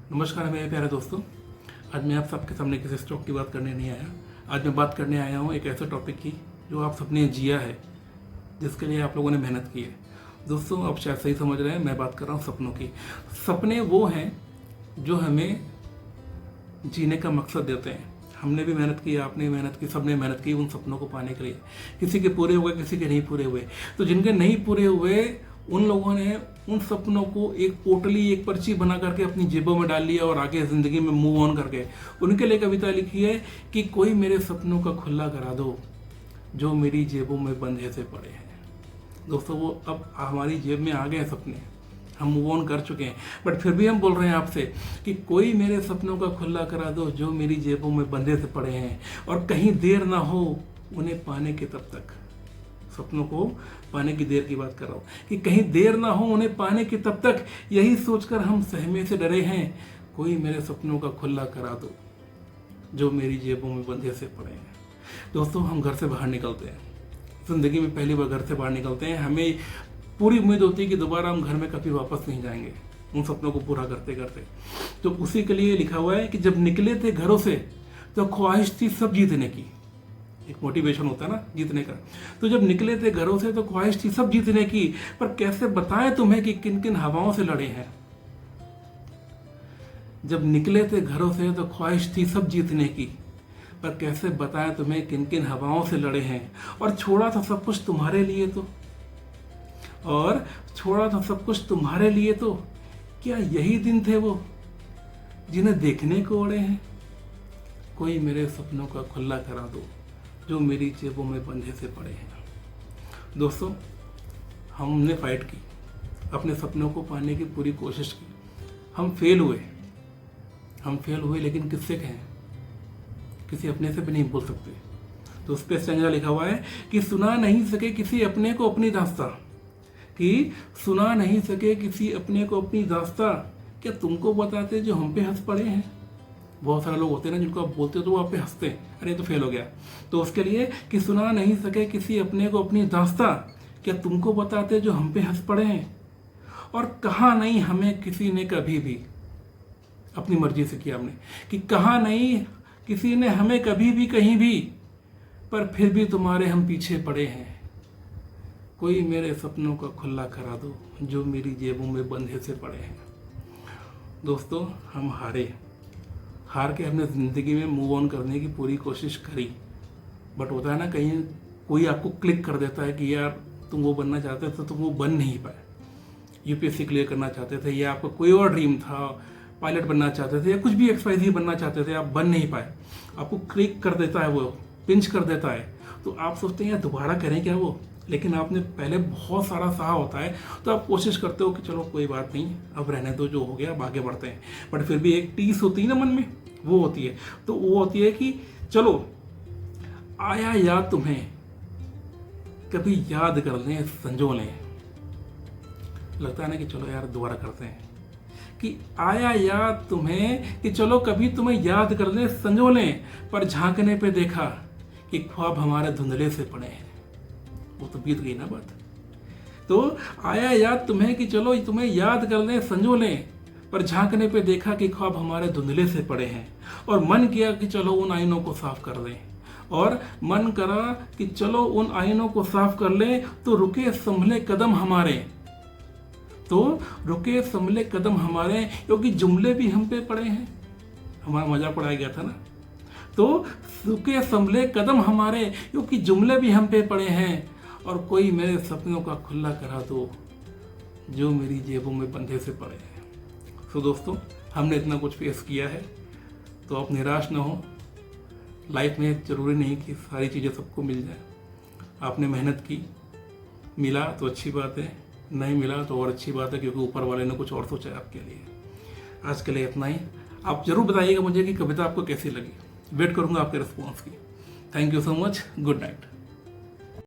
नमस्कार मेरे प्यारे दोस्तों। आज मैं आप सबके सामने किसी स्टॉक की बात करने नहीं आया। आज मैं बात करने आया हूँ एक ऐसे टॉपिक की जो आप सबने जिया है, जिसके लिए आप लोगों ने मेहनत की है। दोस्तों, आप शायद सही समझ रहे हैं, मैं बात कर रहा हूँ सपनों की। सपने वो हैं जो हमें जीने का मकसद देते हैं। हमने भी मेहनत की, आपने मेहनत की, सबने मेहनत की उन सपनों को पाने के लिए। किसी के पूरे हुए, किसी के नहीं पूरे हुए। तो जिनके नहीं पूरे हुए उन लोगों ने उन सपनों को एक पोटली, एक पर्ची बना करके अपनी जेबों में डाल लिया और आगे ज़िंदगी में मूव ऑन करके उनके लिए कविता लिखी है कि कोई मेरे सपनों का खुला करा दो जो मेरी जेबों में बंधे से पड़े हैं। दोस्तों, वो अब हमारी जेब में आ गए सपने, हम मूव ऑन कर चुके हैं, बट फिर भी हम बोल रहे हैं आपसे कि कोई मेरे सपनों का खुला करा दो जो मेरी जेबों में बंधे से पड़े हैं, और कहीं देर ना हो उन्हें पाने के तब तक। सपनों को पाने की देर की बात कर रहा हूँ कि कहीं देर ना हो उन्हें पाने की तब तक, यही सोचकर हम सहमे से डरे हैं। कोई मेरे सपनों का खुला करा दो जो मेरी जेबों में बंधे से पड़े हैं। दोस्तों, हम घर से बाहर निकलते हैं, जिंदगी में पहली बार घर से बाहर निकलते हैं। हमें पूरी उम्मीद होती है कि दोबारा हम घर में कभी वापस नहीं जाएंगे उन सपनों को पूरा करते करते। तो उसी के लिए लिखा हुआ है कि जब निकले थे घरों से तो ख्वाहिश थी सब जीतने की। एक मोटिवेशन होता है ना जीतने का। तो जब निकले थे घरों से तो ख्वाहिश थी सब जीतने की, पर कैसे बताएं तुम्हें कि किन किन हवाओं से लड़े हैं। जब निकले थे घरों से तो ख्वाहिश थी सब जीतने की, पर कैसे बताएं तुम्हें किन किन हवाओं से लड़े हैं। और छोड़ा था सब कुछ तुम्हारे लिए तो, और छोड़ा था सब कुछ तुम्हारे लिए तो, क्या यही दिन थे वो जिन्हें देखने को अड़े हैं। कोई मेरे सपनों का खुला करा दो जो मेरी जेबों में बंधे से पड़े हैं। दोस्तों, हमने फाइट की, अपने सपनों को पाने की पूरी कोशिश की। हम फेल हुए, लेकिन किससे कहें, किसी अपने से भी नहीं बोल सकते। तो उस पर स्टैंजा लिखा हुआ है कि सुना नहीं सके किसी अपने को अपनी दास्तां, कि सुना नहीं सके किसी अपने को अपनी दास्तां, क्या तुमको बताते जो हम पे हंस पड़े हैं। बहुत सारे लोग होते हैं ना जिनको आप बोलते हो तो वो आप पे हंसते हैं, अरे तो फेल हो गया। तो उसके लिए कि सुना नहीं सके किसी अपने को अपनी दास्तां, क्या तुमको बताते जो हम पे हंस पड़े हैं। और कहा नहीं हमें किसी ने कभी भी, अपनी मर्जी से किया हमने, कि कहा नहीं किसी ने हमें कभी भी कहीं भी, पर फिर भी तुम्हारे हम पीछे पड़े हैं। कोई मेरे सपनों का खुला करा दो जो मेरी जेबों में बंधे से पड़े हैं। दोस्तों, हम हार के हमने ज़िंदगी में मूव ऑन करने की पूरी कोशिश करी, बट होता है ना कहीं कोई आपको क्लिक कर देता है कि यार तुम वो बनना चाहते थे तो तुम वो बन नहीं पाए। यूपीएससी क्लियर करना चाहते थे, या आपका कोई और ड्रीम था, पायलट बनना चाहते थे, या कुछ भी XYZ बनना चाहते थे, आप बन नहीं पाए। आपको क्लिक कर देता है, वो पिंच कर देता है। तो आप सोचते हैं यार दोबारा करें क्या वो, लेकिन आपने पहले बहुत सारा सहा होता है, तो आप कोशिश करते हो कि चलो कोई बात नहीं, अब रहने दो, जो हो गया अब आगे बढ़ते हैं। बट फिर भी एक टीस होती है ना मन में, वो होती है। तो वो होती है कि चलो आया याद तुम्हें, कभी याद कर लें, संजो लें। लगता है ना कि चलो यार दोबारा करते हैं, कि आया याद तुम्हें कि चलो कभी तुम्हें याद कर लें, संजो लें, पर झांकने पे देखा कि ख्वाब हमारे धुंधले से पड़े हैं। वो तो बीत गई ना बात। तो आया याद तुम्हें कि चलो तुम्हें याद कर लें, संजो लें, पर झांकने पे देखा कि ख्वाब हमारे धुंधले से पड़े हैं। और मन किया कि चलो उन आईनों को साफ कर लें, और मन करा कि चलो उन आईनों को साफ कर लें, तो रुके संभले कदम हमारे, क्योंकि जुमले भी हम पे पड़े हैं। हमारा मजाक उड़ाया गया था ना। तो रुके संभले कदम हमारे, क्योंकि जुमले भी हम पे पड़े हैं। और कोई मेरे सपनों का खुला करा दो जो मेरी जेबों में बंधे से पड़े हैं। तो दोस्तों, हमने इतना कुछ फेस किया है, तो आप निराश ना हो। लाइफ में ज़रूरी नहीं कि सारी चीज़ें सबको मिल जाए। आपने मेहनत की, मिला तो अच्छी बात है, नहीं मिला तो और अच्छी बात है, क्योंकि ऊपर वाले ने कुछ और सोचा है आपके लिए। आज के लिए इतना ही। आप ज़रूर बताइएगा मुझे कि कविता आपको कैसी लगी। वेट करूँगा आपके रिस्पॉन्स की। Thank you so much. Good night.